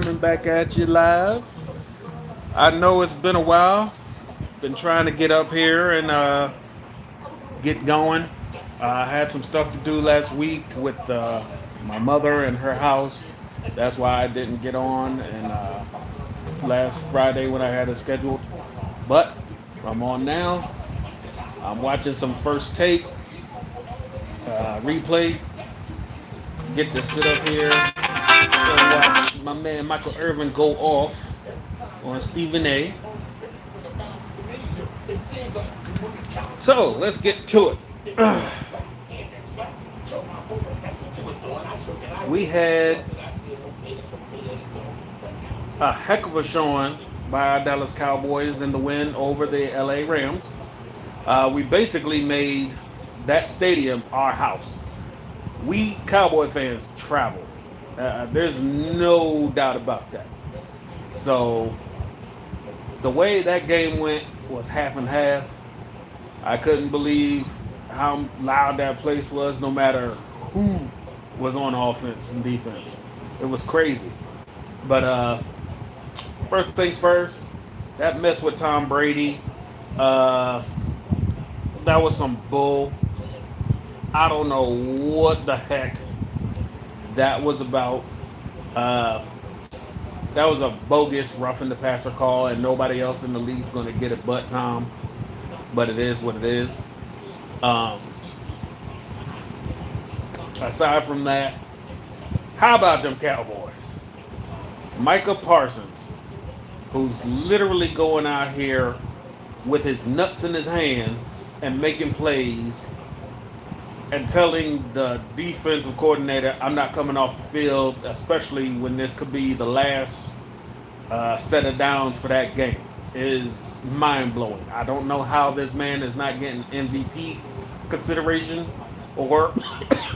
coming back at you live. I know it's been a while. Been trying to get up here and get going. I had some stuff to do last week with my mother and her house. That's why I didn't get on and last Friday when I had it scheduled. But I'm on now. I'm watching some first take replay. Get to sit up here and watch my man Michael Irvin go off on Stephen A. So let's get to it. We had a heck of a showing by our Dallas Cowboys in the win over the LA Rams. We basically made that stadium our house. We Cowboy fans travel. There's no doubt about that. So the way that game went was half and half. I couldn't believe how loud that place was, no matter who was on offense and defense. It was crazy. But first things first, that mess with Tom Brady, uh, that was some bull. I don't know what the heck that was about. Uh, that was a bogus roughing the passer call, and nobody else in the league's going to get it but Tom. But it is what it is. Um, aside from that, how about them Cowboys? Micah Parsons, who's literally going out here with his nuts in his hand and making plays and telling the defensive coordinator, I'm not coming off the field, especially when this could be the last set of downs for that game, is mind-blowing. I don't know how this man is not getting MVP consideration or,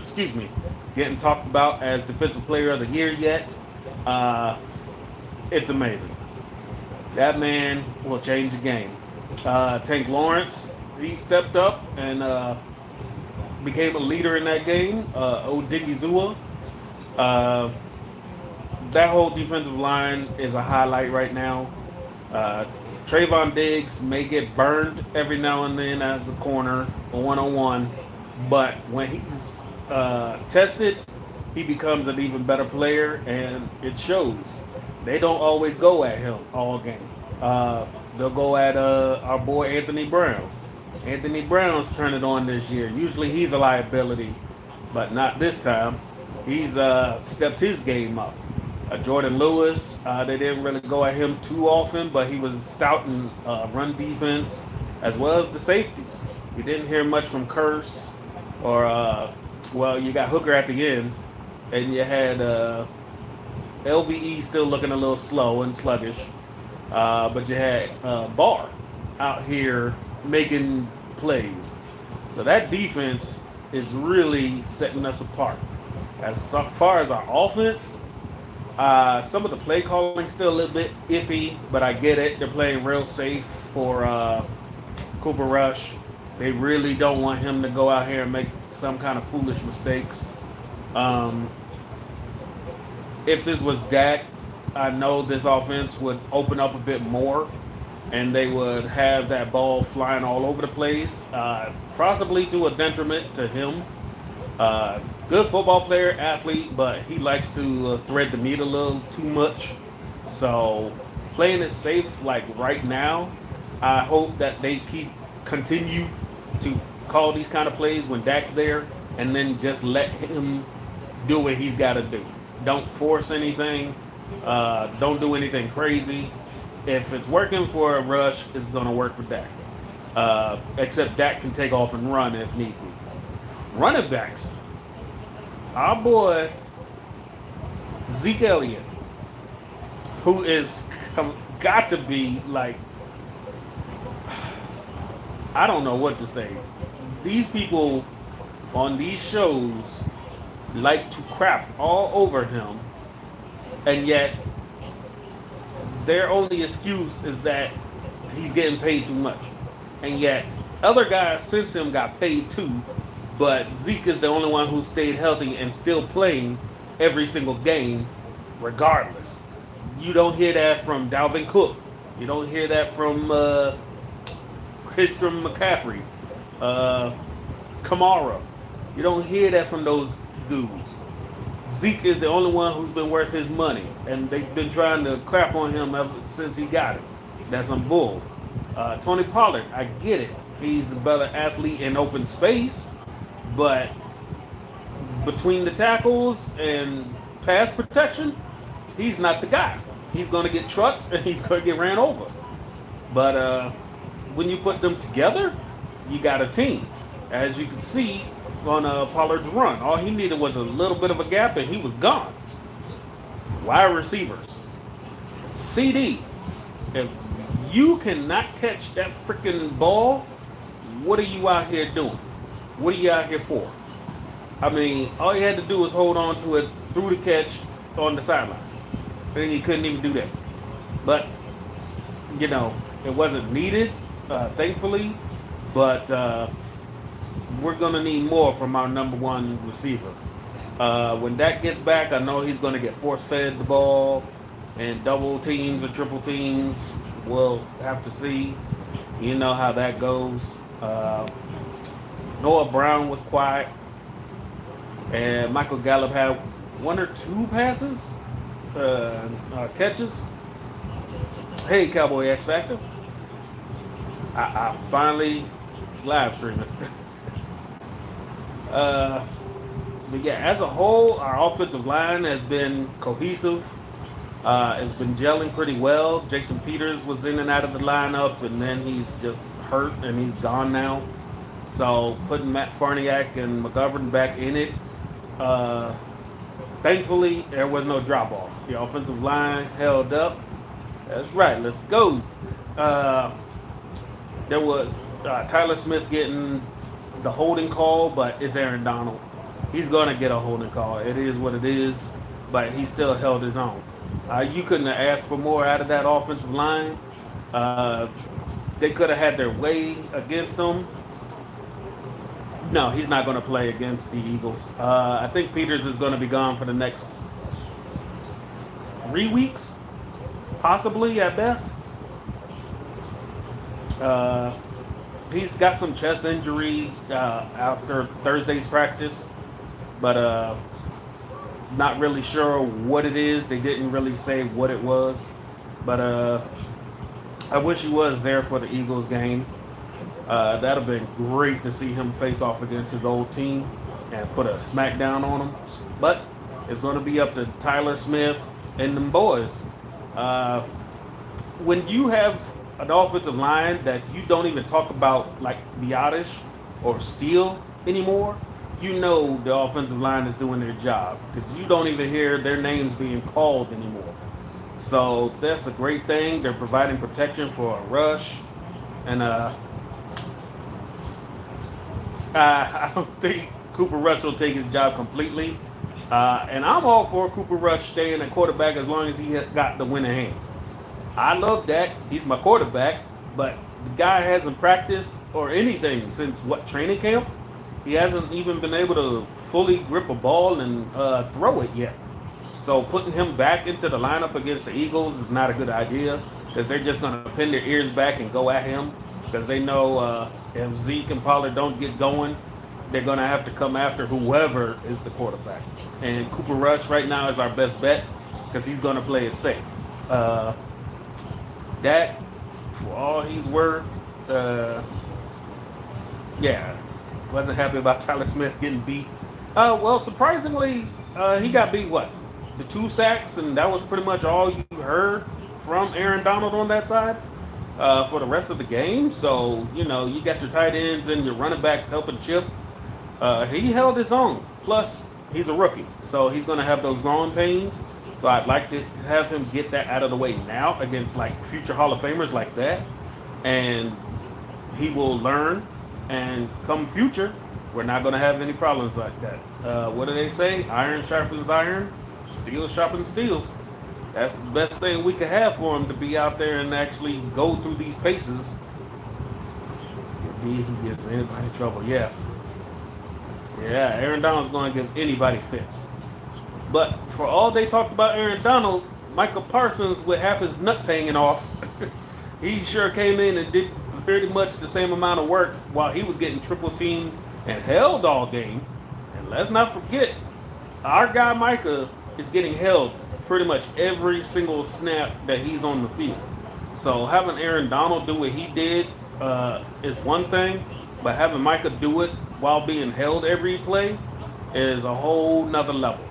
excuse me, getting talked about as Defensive Player of the Year yet. It's amazing. That man will change the game. Tank Lawrence, he stepped up and became a leader in that game. Odigizua. That whole defensive line is a highlight right now. Trayvon Diggs may get burned every now and then as a corner, a one-on-one, but when he's tested, he becomes an even better player, and it shows. They don't always go at him all game. They'll go at our boy Anthony Brown. Anthony Brown's turned it on this year. Usually he's a liability, but not this time. He's stepped his game up. Jordan Lewis, they didn't really go at him too often, but he was stout in run defense as well as the safeties. You didn't hear much from Curse or, well, you got Hooker at the end, and you had LVE still looking a little slow and sluggish, but you had Barr out here making plays. So that defense is really setting us apart. As far as our offense, some of the play calling still a little bit iffy, but I get it. They're playing real safe for Cooper Rush. They really don't want him to go out here and make some kind of foolish mistakes. If this was Dak, I know this offense would open up a bit more, and they would have that ball flying all over the place, possibly to a detriment to him. Good football player, athlete, but he likes to thread the needle a little too much. So playing it safe, like right now, I hope that they continue to call these kind of plays when Dak's there, and then just let him do what he's got to do. Don't force anything. Don't do anything crazy. If it's working for a Rush, it's going to work for Dak. Except Dak can take off and run if need be. Running backs. Our boy Zeke Elliott, who is got to be like, I don't know what to say. These people on these shows like to crap all over him, and yet their only excuse is that he's getting paid too much. And yet other guys since him got paid too, but Zeke is the only one who stayed healthy and still playing every single game regardless. You don't hear that from Dalvin Cook. You don't hear that from Christian McCaffrey, uh, Kamara. You don't hear that from those dudes. Zeke is the only one who's been worth his money, and they've been trying to crap on him ever since he got it. That's some bull. Tony Pollard, I get it. He's a better athlete in open space, but between the tackles and pass protection, he's not the guy. He's going to get trucked and he's going to get ran over. But when you put them together, you got a team. As you can see on Pollard's run, all he needed was a little bit of a gap and he was gone. Wide receivers. CD, if you cannot catch that freaking ball, what are you out here doing? What are you out here for? I mean, all you had to do was hold on to it through the catch on the sideline. And he couldn't even do that. But, you know, it wasn't needed, thankfully. But we're going to need more from our number one receiver. When Dak gets back, I know he's going to get force-fed the ball and double teams or triple teams. We'll have to see. You know how that goes. Noah Brown was quiet. And Michael Gallup had one or two passes, catches. Hey, Cowboy X Factor. I finally live streaming. But yeah, as a whole, our offensive line has been cohesive. It's been gelling pretty well. Jason Peters was in and out of the lineup, and then he's just hurt, and he's gone now. So putting Matt Farniak and McGovern back in it, thankfully, there was no drop-off. The offensive line held up. That's right, let's go. There was Tyler Smith getting the holding call, but it's Aaron Donald. He's going to get a holding call. It is what it is, but he still held his own. You couldn't have asked for more out of that offensive line. They could have had their way against them. No, he's not going to play against the Eagles. I think Peters is going to be gone for the next 3 weeks, possibly at best. He's got some chest injury after Thursday's practice, but not really sure what it is. They didn't really say what it was, but I wish he was there for the Eagles game. That'd have been great to see him face off against his old team and put a smackdown on him. But it's going to be up to Tyler Smith and them boys. When you have an offensive line that you don't even talk about like Biotish or Steele anymore, you know the offensive line is doing their job because you don't even hear their names being called anymore. So that's a great thing. They're providing protection for a rush. And I don't think Cooper Rush will take his job completely. And I'm all for Cooper Rush staying at quarterback as long as he got the winning hand. I love Dak. He's my quarterback. But the guy hasn't practiced or anything since, training camp? He hasn't even been able to fully grip a ball and throw it yet. So putting him back into the lineup against the Eagles is not a good idea because they're just going to pin their ears back and go at him because they know if Zeke and Pollard don't get going, they're going to have to come after whoever is the quarterback. And Cooper Rush right now is our best bet because he's going to play it safe. Dak, for all he's worth, wasn't happy about Tyler Smith getting beat. Well, surprisingly, he got beat, the 2 sacks, and that was pretty much all you heard from Aaron Donald on that side for the rest of the game. So, you got your tight ends and your running backs helping Chip. He held his own. Plus, he's a rookie, so he's going to have those growing pains. So I'd like to have him get that out of the way now against, future Hall of Famers like that. And he will learn, and come future, we're not going to have any problems like that. What do they say? Iron sharpens iron, steel sharpens steel. That's the best thing we could have for him to be out there and actually go through these paces. He gives anybody trouble. Yeah, Aaron Donald's going to give anybody fits. But for all they talked about Aaron Donald, Michael Parsons with half his nuts hanging off. He sure came in and did pretty much the same amount of work while he was getting triple teamed and held all game. And let's not forget, our guy Micah is getting held pretty much every single snap that he's on the field. So having Aaron Donald do what he did is one thing, but having Micah do it while being held every play is a whole nother level.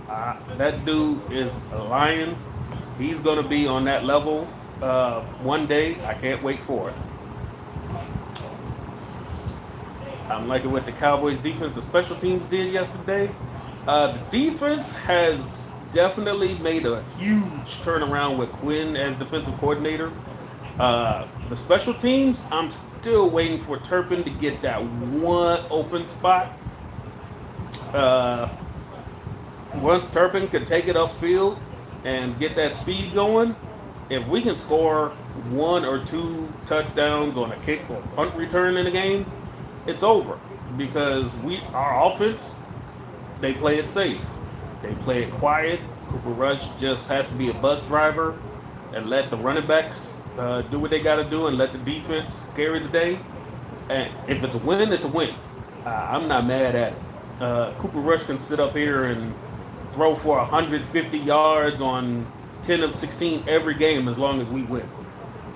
That dude is a lion. He's going to be on that level one day. I can't wait for it. I'm liking what the Cowboys defense and special teams did yesterday. The defense has definitely made a huge turnaround with Quinn as defensive coordinator. The special teams, I'm still waiting for Turpin to get that one open spot. Once Turpin can take it upfield and get that speed going, if we can score 1 or 2 touchdowns on a kick or punt return in a game, it's over. Because our offense, they play it safe. They play it quiet. Cooper Rush just has to be a bus driver and let the running backs do what they got to do and let the defense carry the day. And if it's a win, it's a win. I'm not mad at it. Cooper Rush can sit up here and throw for 150 yards on 10 of 16 every game as long as we win.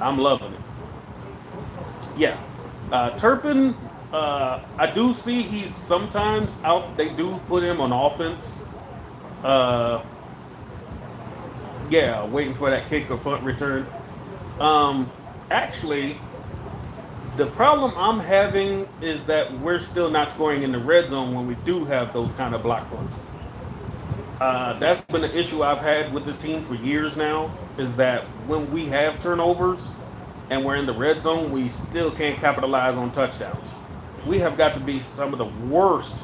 I'm loving it. Yeah. Turpin, I do see he's sometimes out. They do put him on offense. Yeah, waiting for that kick or punt return. Actually, the problem I'm having is that we're still not scoring in the red zone when we do have those kind of block punts. That's been an issue I've had with this team for years now, is that when we have turnovers and we're in the red zone, we still can't capitalize on touchdowns. We have got to be some of the worst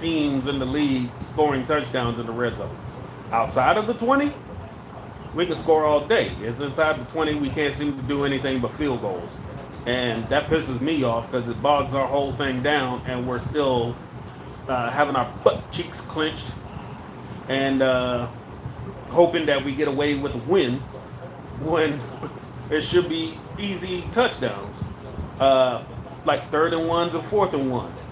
teams in the league scoring touchdowns in the red zone. Outside of the 20, we can score all day. It's inside the 20, we can't seem to do anything but field goals. And that pisses me off because it bogs our whole thing down, and we're still having our butt cheeks clenched and hoping that we get away with a win when it should be easy touchdowns. Like 3rd and 1s and 4th and 1s.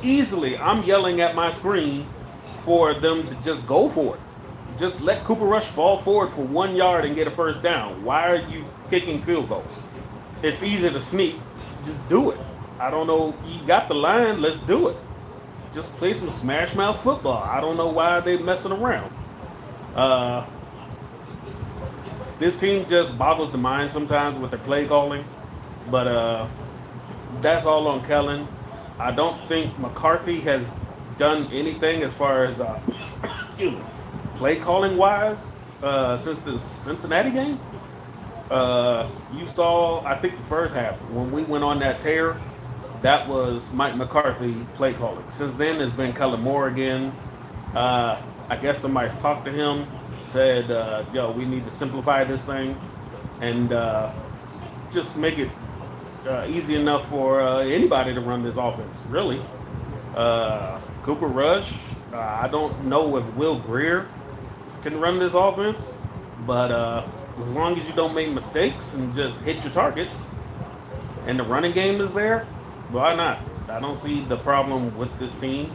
Easily, I'm yelling at my screen for them to just go for it. Just let Cooper Rush fall forward for 1 yard and get a first down. Why are you kicking field goals? It's easy to sneak. Just do it. I don't know. You got the line. Let's do it. Just play some smash mouth football. I don't know why they messing around. This team just boggles the mind sometimes with their play calling. But that's all on Kellen. I don't think McCarthy has done anything as far as excuse me, play calling wise since the Cincinnati game. You saw, I think, the first half when we went on that tear. That was Mike McCarthy play calling. Since then, it's been Kellen Moore again. I guess somebody's talked to him, said, "Yo, we need to simplify this thing and just make it easy enough for anybody to run this offense." Really, Cooper Rush. I don't know if Will Greer can run this offense, but as long as you don't make mistakes and just hit your targets, and the running game is there, why not? I don't see the problem with this team.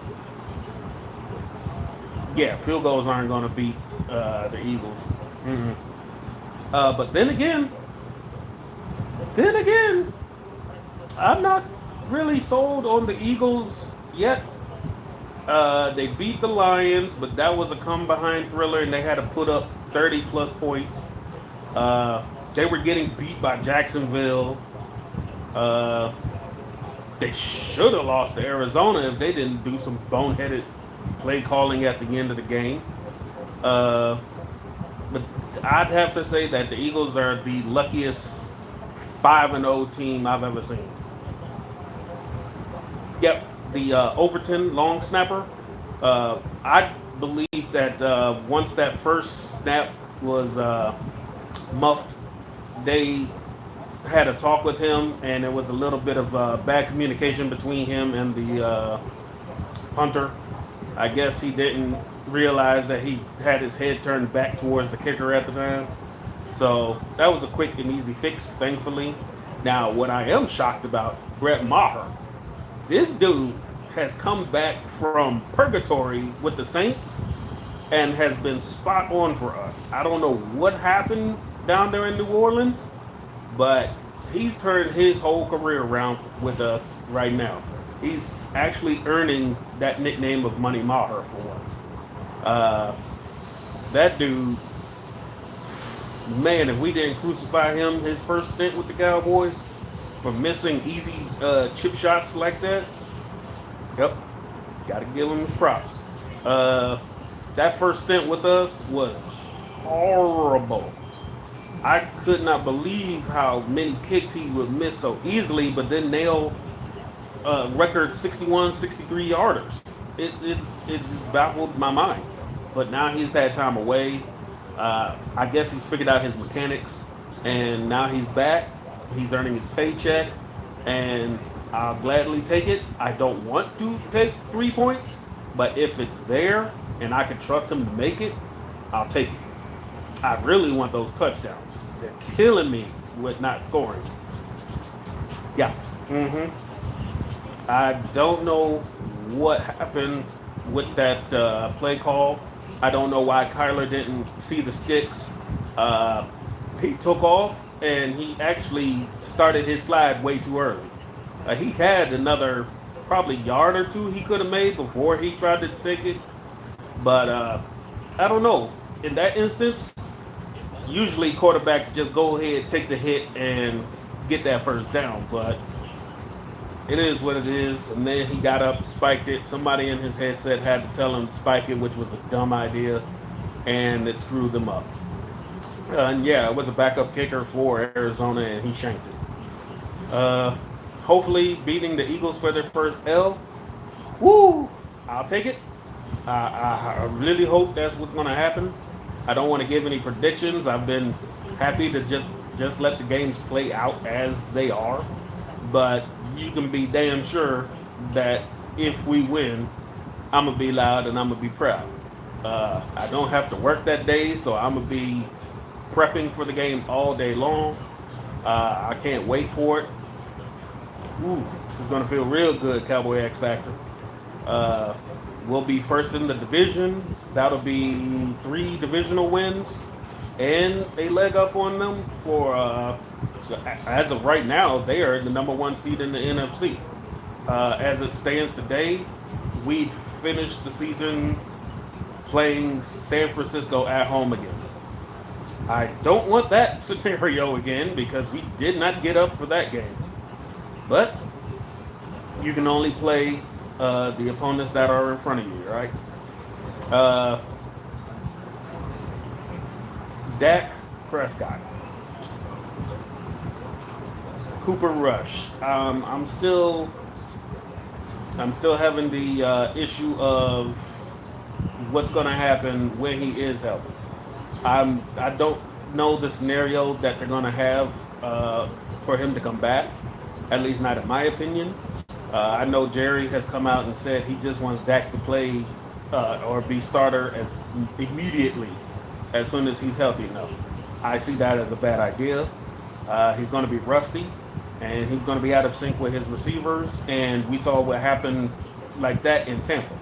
Yeah, field goals aren't going to beat the Eagles. Mm-hmm. But then again, I'm not really sold on the Eagles yet. They beat the Lions, but that was a come-behind thriller, and they had to put up 30-plus points. They were getting beat by Jacksonville. They should have lost to Arizona if they didn't do some boneheaded play calling at the end of the game. But I'd have to say that the Eagles are the luckiest 5-0 team I've ever seen. Yep, the Overton long snapper. I believe that once that first snap was muffed, they had a talk with him, and there was a little bit of bad communication between him and the punter. I guess he didn't realized that he had his head turned back towards the kicker at the time. So that was a quick and easy fix, thankfully. Now, what I am shocked about, Brett Maher, this dude has come back from purgatory with the Saints and has been spot on for us. I don't know what happened down there in New Orleans, but he's turned his whole career around with us right now. He's actually earning that nickname of Money Maher for once. That dude, man, if we didn't crucify him his first stint with the Cowboys for missing easy chip shots like that, yep, got to give him his props. That first stint with us was horrible. I could not believe how many kicks he would miss so easily, but then nail record 61, 63 yarders. It just baffled my mind. But now he's had time away. I guess he's figured out his mechanics, and now he's back. He's earning his paycheck, and I'll gladly take it. I don't want to take 3 points, but if it's there and I can trust him to make it, I'll take it. I really want those touchdowns. They're killing me with not scoring. Yeah. I don't know what happened with that play call. I don't know why Kyler didn't see the sticks. He took off and he actually started his slide way too early. He had another probably yard or two he could have made before he tried to take it. But I don't know. In that instance, usually quarterbacks just go ahead, take the hit, and get that first down. But it is what it is. And then he got up, spiked it. Somebody in his headset had to tell him to spike it, which was a dumb idea, and it screwed them up. And yeah, it was a backup kicker for Arizona, and he shanked it. Hopefully, beating the Eagles for their first L. Woo! I'll take it. I really hope that's what's going to happen. I don't want to give any predictions. I've been happy to just let the games play out as they are. But you can be damn sure that if we win, I'm going to be loud and I'm going to be proud. I don't have to work that day, so I'm going to be prepping for the game all day long. I can't wait for it. Ooh, it's going to feel real good, Cowboy X Factor. We'll be first in the division. That'll be 3 divisional wins and a leg up on them for, as of right now, they are the number 1 seed in the NFC. As it stands today, we'd finished the season playing San Francisco at home again. I don't want that scenario again because we did not get up for that game. But you can only play the opponents that are in front of you, right? Dak Prescott, Cooper Rush. I'm still having the issue of what's going to happen when he is healthy. I don't know the scenario that they're going to have for him to come back, at least not in my opinion. I know Jerry has come out and said he just wants Dak to play or be starter as immediately as soon as he's healthy enough. I see that as a bad idea. He's going to be rusty, and he's going to be out of sync with his receivers, and we saw what happened like that in Tampa.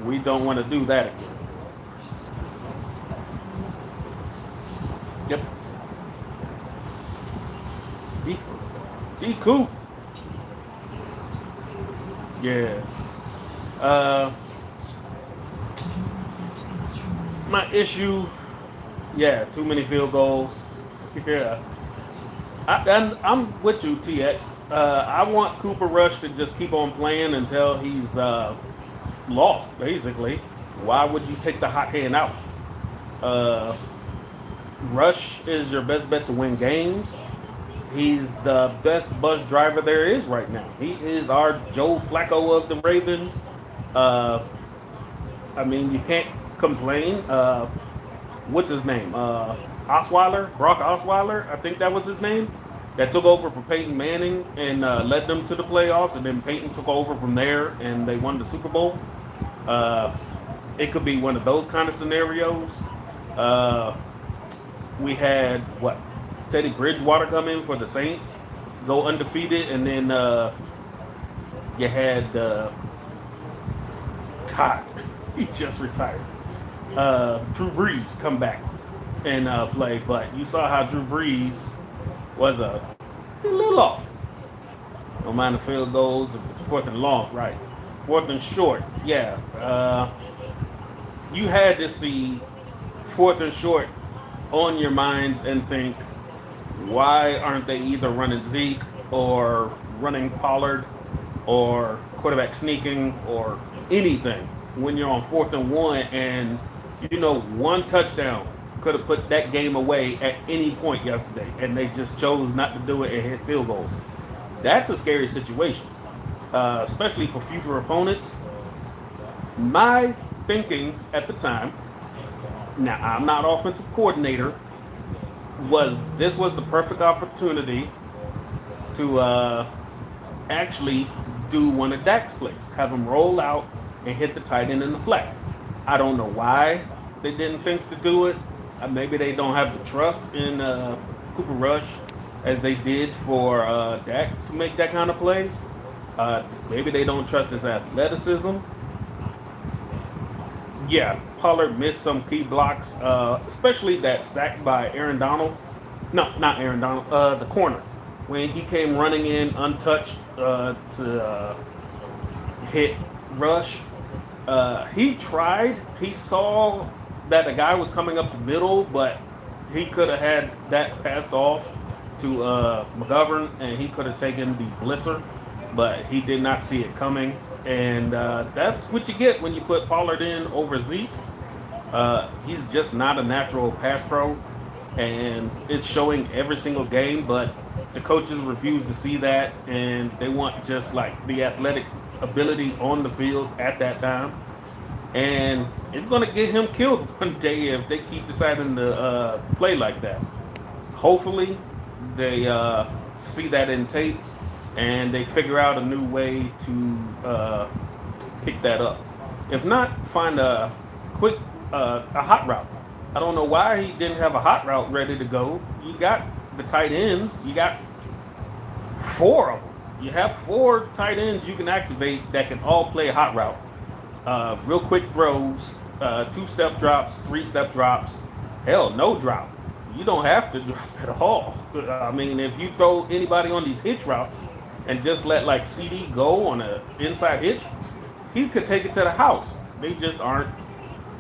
We don't want to do that again. Yep. D. Coop. Yeah. My issue, too many field goals. Yeah. I'm with you, TX. I want Cooper Rush to just keep on playing until he's lost, basically. Why would you take the hot hand out? Rush is your best bet to win games. He's the best bus driver there is right now. He is our Joe Flacco of the Ravens. I mean, you can't complain. What's his name? Osweiler? Brock Osweiler? I think that was his name. That took over for Peyton Manning and led them to the playoffs. And then Peyton took over from there and they won the Super Bowl. it could be one of those kind of scenarios. Uh, we had what Teddy Bridgewater come in for the Saints, go undefeated, and then you had God, he just retired. Drew Brees come back and play, but you saw how Drew Brees was a little off. Don't mind the field goals if it's fourth and long, right? Fourth and short, yeah. You had to see fourth and short on your minds and think, why aren't they either running Zeke or running Pollard or quarterback sneaking or anything when you're on fourth and one and one touchdown could have put that game away at any point yesterday and they just chose not to do it and hit field goals. That's a scary situation, especially for future opponents. My thinking at the time, now I'm not offensive coordinator, was this was the perfect opportunity to actually do one of Dak's plays, have him roll out and hit the tight end in the flat. I don't know why they didn't think to do it. Maybe they don't have the trust in Cooper Rush as they did for Dak to make that kind of play. Maybe they don't trust his athleticism. Yeah, Pollard missed some key blocks, especially that sack by Aaron Donald. No, not Aaron Donald. The corner when he came running in untouched to hit Rush. He tried. He saw that a guy was coming up the middle, but he could have had that passed off to McGovern, and he could have taken the blitzer, but he did not see it coming. And that's what you get when you put Pollard in over Zeke. He's just not a natural pass pro, and it's showing every single game, but the coaches refuse to see that, and they want just like the athletic ability on the field at that time. And it's going to get him killed one day if they keep deciding to play like that. Hopefully, they see that in tape and they figure out a new way to pick that up. If not, find a quick a hot route. I don't know why he didn't have a hot route ready to go. You got the tight ends. You got four of them. You have four tight ends you can activate that can all play a hot route. Real quick throws, two-step drops, three-step drops. Hell, no drop. You don't have to drop at all. I mean, if you throw anybody on these hitch routes and just let like CD go on an inside hitch, he could take it to the house. They just aren't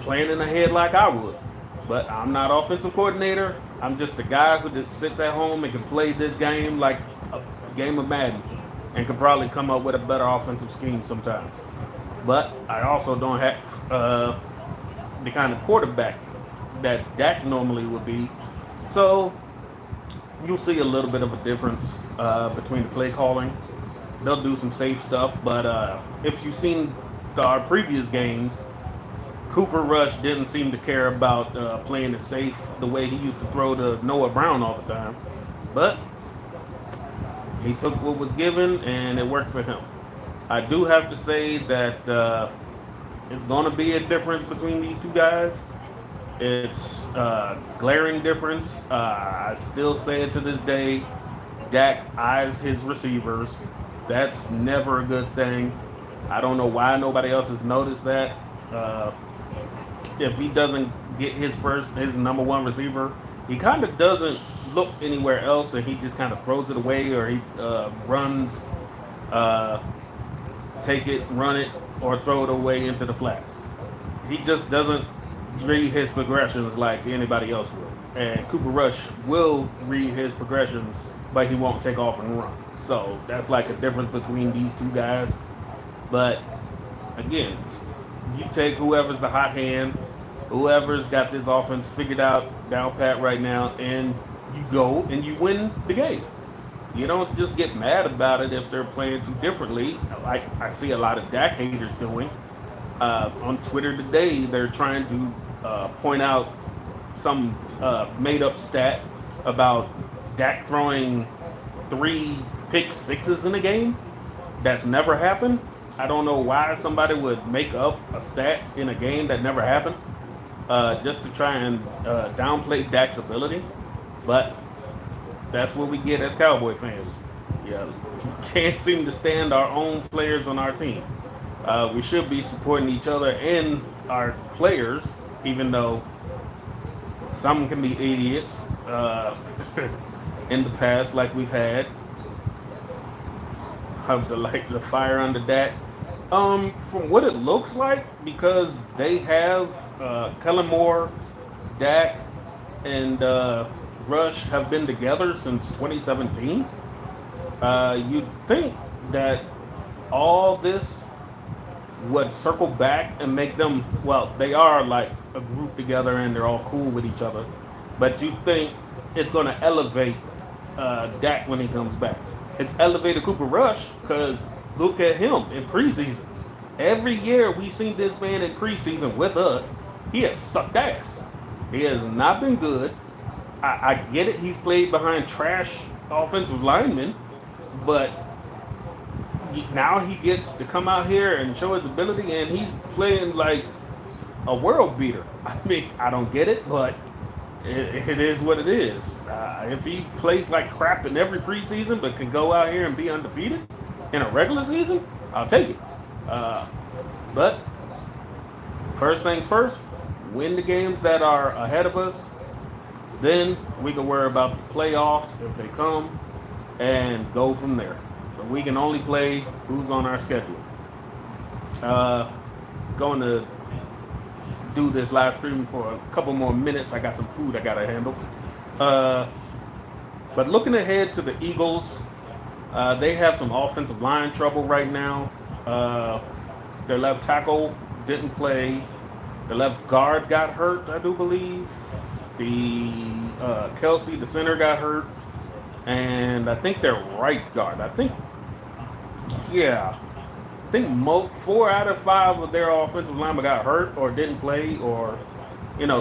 planning ahead like I would. But I'm not offensive coordinator. I'm just a guy who just sits at home and can play this game like a game of Madden and could probably come up with a better offensive scheme sometimes. But I also don't have the kind of quarterback that Dak normally would be. So you'll see a little bit of a difference between the play calling. They'll do some safe stuff, but if you've seen our previous games, Cooper Rush didn't seem to care about playing it safe the way he used to throw to Noah Brown all the time. But he took what was given, and it worked for him. I do have to say that it's going to be a difference between these two guys. It's a glaring difference. I still say it to this day. Dak eyes his receivers. That's never a good thing. I don't know why nobody else has noticed that. If he doesn't get his number one receiver, he kind of doesn't look anywhere else, and he just kind of throws it away, or he runs, take it, run it, or throw it away into the flat. He just doesn't read his progressions like anybody else will. And Cooper Rush will read his progressions, but he won't take off and run. So that's like a difference between these two guys. But again, you take whoever's the hot hand, whoever's got this offense figured out down pat right now, and you go and you win the game. You don't just get mad about it if they're playing too differently, like I see a lot of Dak haters doing. On Twitter today, they're trying to point out some made-up stat about Dak throwing 3 pick sixes in a game. That's never happened. I don't know why somebody would make up a stat in a game that never happened, just to try and downplay Dak's ability. But that's what we get as Cowboy fans. Yeah, can't seem to stand our own players on our team. We should be supporting each other and our players, even though some can be idiots in the past, like we've had. How's it like the fire under Dak? From what it looks like, because they have Kellen Moore, Dak, and Rush have been together since 2017. You'd think that all this would circle back and make them, well, they are like a group together and they're all cool with each other. But you think it's going to elevate Dak when he comes back. It's elevated Cooper Rush because look at him in preseason. Every year we've seen this man in preseason with us, he has sucked ass. He has not been good. I get it. He's played behind trash offensive linemen, but now he gets to come out here and show his ability, and he's playing like a world beater. I mean, I don't get it, but it is what it is. If he plays like crap in every preseason, but can go out here and be undefeated in a regular season, I'll take it. But first things first, win the games that are ahead of us. Then we can worry about the playoffs if they come and go from there. But we can only play who's on our schedule. Going to do this live stream for a couple more minutes. I got some food I got to handle. But looking ahead to the Eagles, they have some offensive line trouble right now. Their left tackle didn't play. The left guard got hurt, I do believe. The Kelsey, the center, got hurt. And I think their right guard. I think 4 out of 5 of their offensive linemen got hurt or didn't play, or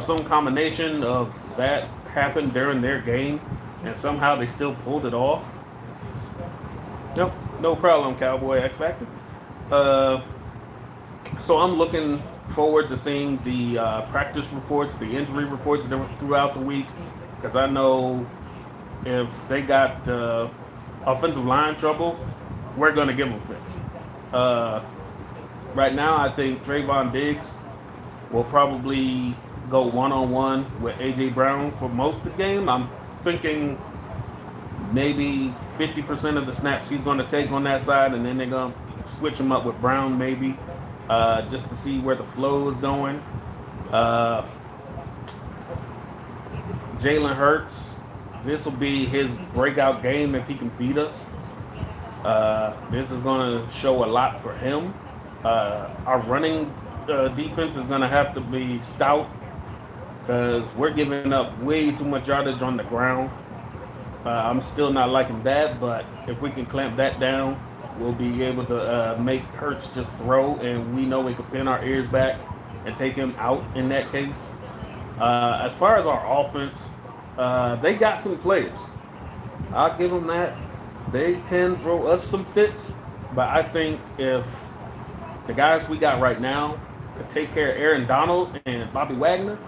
some combination of that happened during their game, and somehow they still pulled it off. Yep, no problem, Cowboy X Factor. So I'm looking forward to seeing the practice reports, the injury reports throughout the week, because I know if they got offensive line trouble, we're going to give them fits. Right now, I think Trayvon Diggs will probably go one-on-one with A.J. Brown for most of the game. I'm thinking maybe 50% of the snaps he's going to take on that side, and then they're going to switch him up with Brown maybe, just to see where the flow is going. Jalen Hurts, this will be his breakout game if he can beat us. This is going to show a lot for him. Our running defense is going to have to be stout because we're giving up way too much yardage on the ground. I'm still not liking that, but if we can clamp that down, we'll be able to make Hurts just throw, and we know we can pin our ears back and take him out in that case. As far as our offense, they got some players. I'll give them that. They can throw us some fits, but I think if the guys we got right now could take care of Aaron Donald and Bobby Wagner,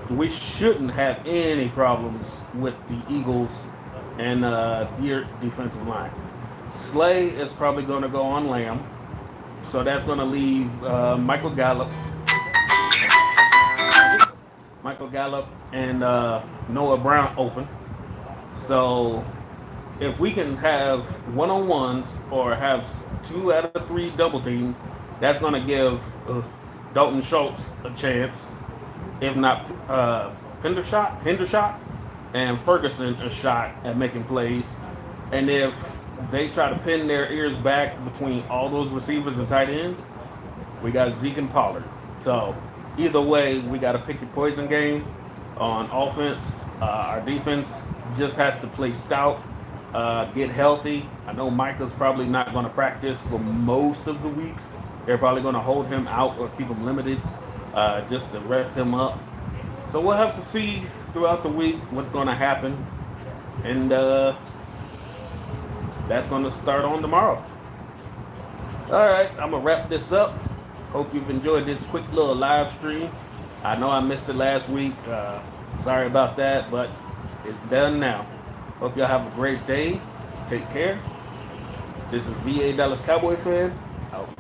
we shouldn't have any problems with the Eagles and their defensive line. Slay is probably going to go on Lamb, so that's going to leave Michael Gallup and Noah Brown open. So if we can have one-on-ones or have 2 out of 3 double teams, that's going to give Dalton Schultz a chance. If not, Hendershot and Ferguson a shot at making plays. And if they try to pin their ears back between all those receivers and tight ends, we got Zeke and Pollard. So either way, we got to pick your poison game on offense. Our defense just has to play stout, get healthy. I know Micah's probably not going to practice for most of the week. They're probably going to hold him out or keep him limited just to rest him up. So we'll have to see throughout the week what's going to happen. And that's going to start on tomorrow. All right, I'm gonna wrap this up. Hope you've enjoyed this quick little live stream. I know I missed it last week. Sorry about that, but it's done now. Hope y'all have a great day. Take care. This is VA Dallas Cowboy fan. Out.